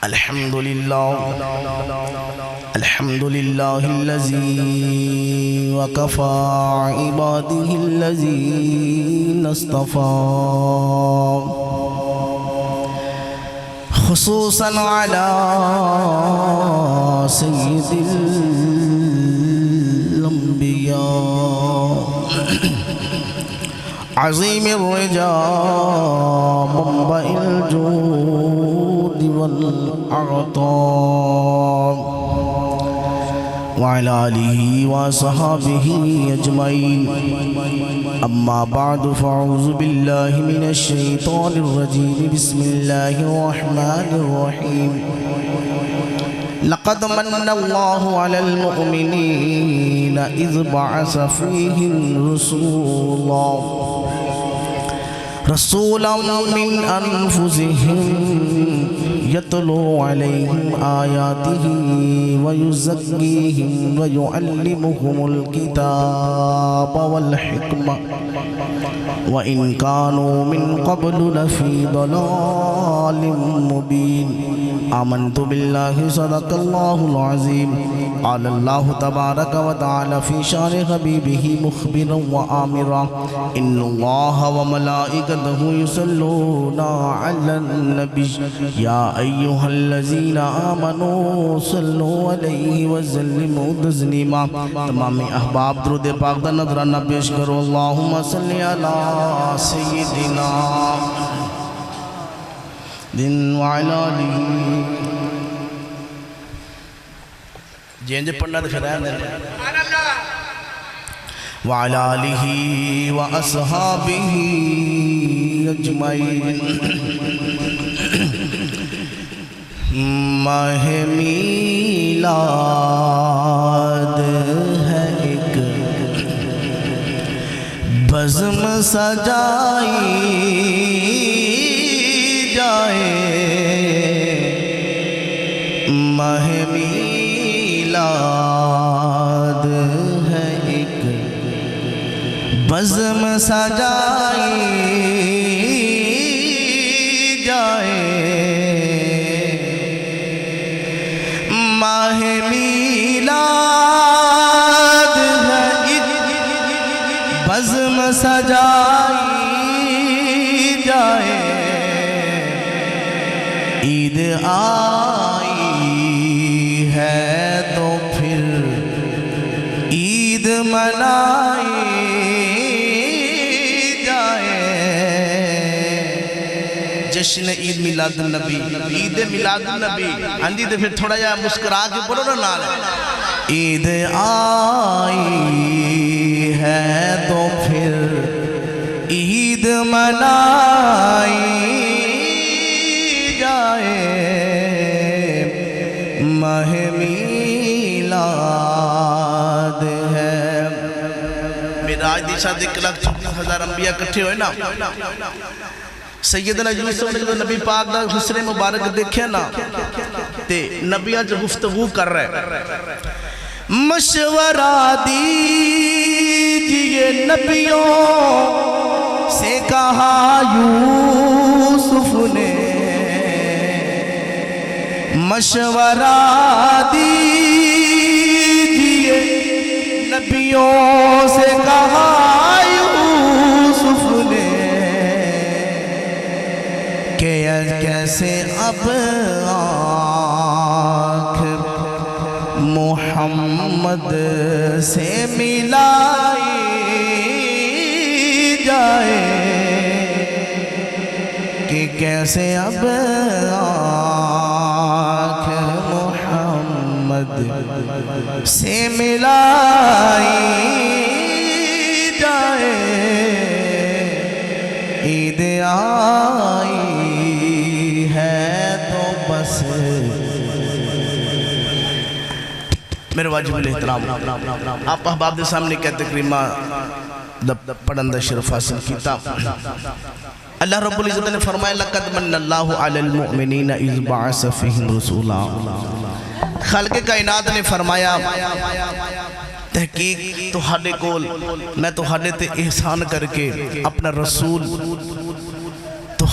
الحمد لله الذي وكفى عباده الذين اصطفى خصوصا على سيد الأنبياء عظيم الرجاء منبع الجود والعطاء وعلى آله وصحابه أجمعين أما بعد فأعوذ بالله من الشيطان الرجيم بسم الله الرحمن الرحيم لقد من الله على المؤمنين إذ بعث فيهم رسولا من أنفسهم يتلو عليهم آياته ويزكيهم ويعلمهم الكتاب والحكمة وإن كانوا من قبل لفي ضلال مبين آمنت بالله صدق الله العظيم قال الله تبارك وتعالى في شان حبيبه مخبرا وآمرا إن الله وملائكته يصلون على النبي يا أيها الذين آمنوا صلوا عليه وسلموا تسليما تمام احباب درود پاک دا نظرانہ پیش کرو اللہم صلی علی سیدنا دن وعلا لی جینجے پڑھنا تو خیرہ ہے وعلا آلہ وأصحابہ اجمعین ماہ میلاد ہے ایک بزم سجائی جائے ماہ میلاد ہے ایک بزم سجائی جائے ماہ میلاد ہے ایک بزم سجائی جائے عید آئی ہے تو پھر عید منائی جائے جشن عید میلاد النبی عید میلاد النبی اندھی دے پھر تھوڑا جا مسکرا کے پڑھو نا نال عید آئی ہے تو پھر عید منائی جائے ماہ میلاد ہے معراج دی شاید 1,36,000 انبیاء کٹھے ہوئے نا سیدنا یوسف نے جب نبی پاک دا حسن مبارک دیکھے نا تے نبیاں جو گفتگو کر رہے مشورہ دیجئے نبیوں سے کہا یوسف نے مشورہ دیجئے نبیوں سے کہا یوسف نے کہ کیسے اب آنکھ محمد سے ملائی جائے کہ کیسے اب آنکھ محمد سے ملائی جائے عید آئی ہے تو بس میرے واجب الاحترام آپ احباب دے سامنے کہتے کریمہ پڑھندہ شرف حاصل کیتا اللہ رب العزت نے فرمایا لَقَدْ مَنَّ اللَّهُ عَلَى الْمُؤْمِنِينَ إِذْ بَعَثَ فِيهِمْ رَسُولًا خالق کائنات نے فرمایا تحقیق تہاڈے کول میں تہاڈے تے احسان کر کے اپنا رسول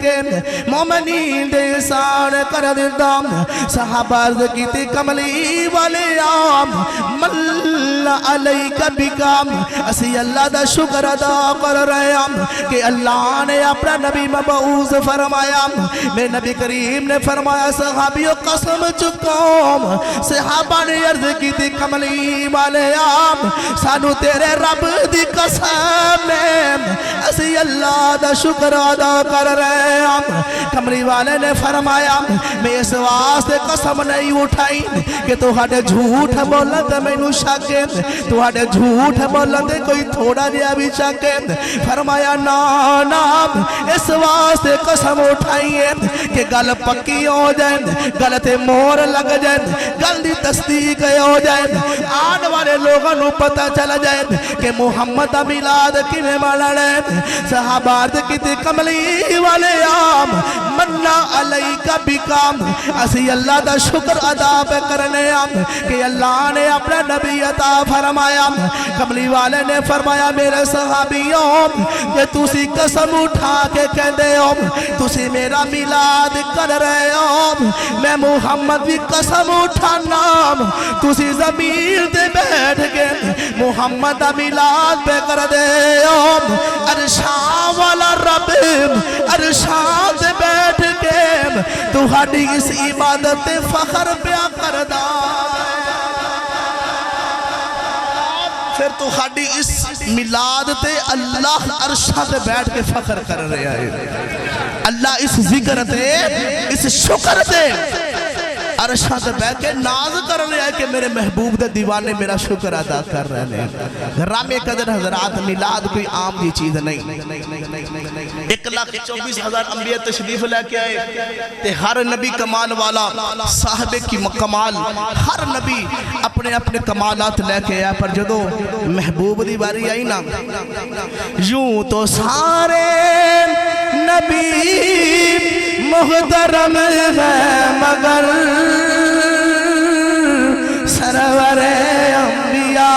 کے مومنین دے سان کر دیتا صحابہ عرض کیتے کملی والے آم ملا علیکہ بکام اسی اللہ دا شکر ادا کر رہے ہم کہ اللہ نے اپنا نبی مبعوث فرمایا میں نبی کریم نے فرمایا صحابیوں قسم چکام صحابہ نے عرض کی تھی کملی والے آم سانو تیرے رب دی قسم اسی اللہ دا شکر ادا کر رہے ہم کملی والے نے فرمایا میں اس واسطے قسم نہیں اٹھائی کہ تو ہاڑے جھوٹ بولتے میں نو شاکے تو ہاڑے جھوٹ بولتے کوئی تھوڑا دیا بھی شاکے فرمایا نام اس واسطے قسم اٹھائیے کہ گل پکی ہو جائے گل تے مور لگ جائے گل دی تصدیق ہو جائے آن والے لوگوں نو پتہ چل جائے کہ محمد میلاد کی میں ملڑے صحابات کی تے کملی والے آم مننا علیکہ بکام اسی اللہ دا شکر ادا پہ کرنے آم کہ اللہ نے اپنا نبی عطا فرمایا کملی والے نے فرمایا میرے صحابیوں کہ تُسی قسم اٹھا کے کہہ دے تُسی میرا میلاد کر رہے ہو میں محمد بھی قسم اٹھانا تُسی زمین دے بیٹھ کے محمد میلاد پہ کر دے عرشاں والا رب عرشاں دے بیٹھ کے تو ہاڑی اس عبادت فخر پیا کر دا پھر تو خاڑی اس میلاد تے اللہ عرشہ تے بیٹھ کے فخر کر رہے ہیں اللہ اس ذکر تے اس شکر تے عرشہ تے بیٹھ کے ناز کر رہے ہیں کہ میرے محبوب دے دیوانے میرا شکر ادا کر رہے ہیں گھرام قدر حضرات میلاد کوئی عام دی چیز نہیں 1,24,000 انبیاء تشریف لے کے آئے تے ہر نبی کمال والا صاحب کی کمال ہر نبی اپنے اپنے کمالات لے کے آئے پر جدو محبوب دی باری آئی نا یوں تو سارے نبی محترم ہے مگر سرور انبیاء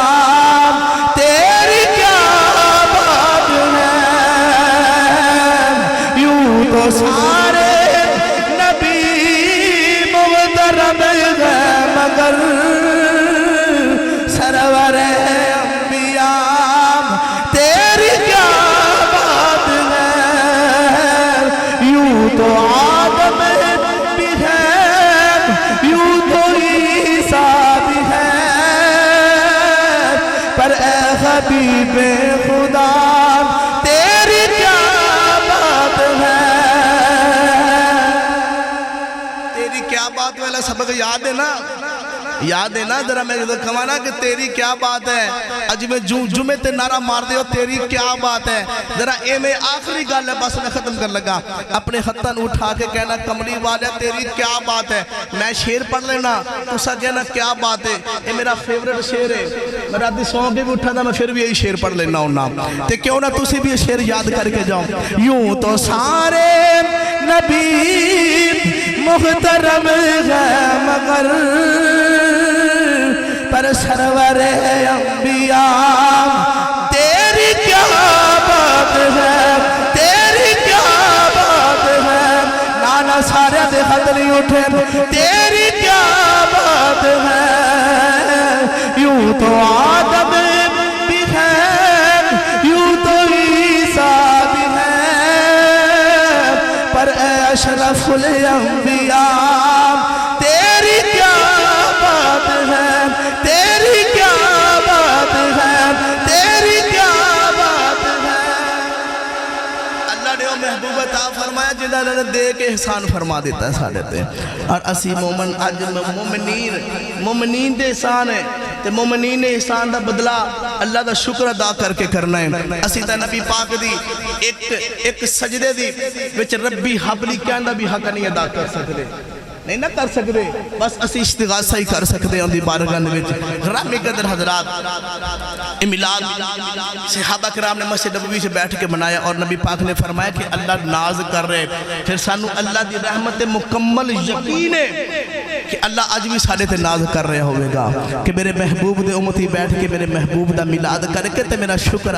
تیری کیا بات ہے یوں تو سارے نبی محترم ہے مگر سرور انبیاء تیری کیا بات ہے یوں تو آدم بھی ہے یوں تو عیسیٰ بھی ہے پر اے حبیب خدا تیری کیا بات ہے تیری کیا بات والا سبق یاد ہے نا ذرا میں کہانا کہ تیری کیا بات ہے اج میں جمعے تے نعرہ مار دے ہو تیری کیا بات ہے ذرا اے میں آخری گل ہے بس میں ختم کر لگا اپنے خطن اٹھا کے کہنا کملی والے تیری کیا بات ہے میں شیر پڑھ لینا تو سا کہنا کیا بات ہے یہ میرا فیورٹ شیر ہے میں رات سو کے بھی اٹھا تھا میں پھر بھی یہی شیر پڑھ لینا ہوں تے کیوں نہ تسی بھی یہ شیر یاد کر کے جاؤں یوں تو سارے نبی محترم ہے مگر پر سرور انبیاء تیری کیا بات ہے تیری کیا بات ہے نانا سارے دے خط نہیں اٹھے تیری کیا بات ہے یوں تو آدم بھی ہے یوں تو عیسیٰ بھی ہے پر اے اشرف الانبیاء تیری کیا بات ہے تیری کیا بات ہے تیری کیا بات ہے اللہ نے وہ محبوب عطا فرمایا جنہاں نے دے کے احسان فرما دیتا ہے سارے تے اور اسی مومن آج مومنین دے احسان ہے تے مومنین احسان دا بدلہ اللہ دا شکر ادا کر کے کرنا ہے اسی تا نبی پاک دی ایک سجدے دی وچ ربی حبلی کہندہ بھی حق نہیں ادا کر سکتے نہیں نہ کر سکتے بس اسی اشتغاثہ ہی کر سکتے ہیں ان دی بارگاہ وچ غرامی قدر حضرات میلاد صحابہ کرام نے مسجد نبوی سے بیٹھ کے منایا اور نبی پاک نے فرمایا کہ اللہ ناز کر رہے پھر سانو اللہ دی رحمت مکمل یقین ہے کہ اللہ آج بھی سارے تے ناز کر رہے ہوئے گا کہ میرے محبوب دے امتی بیٹھ کے میرے محبوب دا میلاد کر کے تے میرا شکر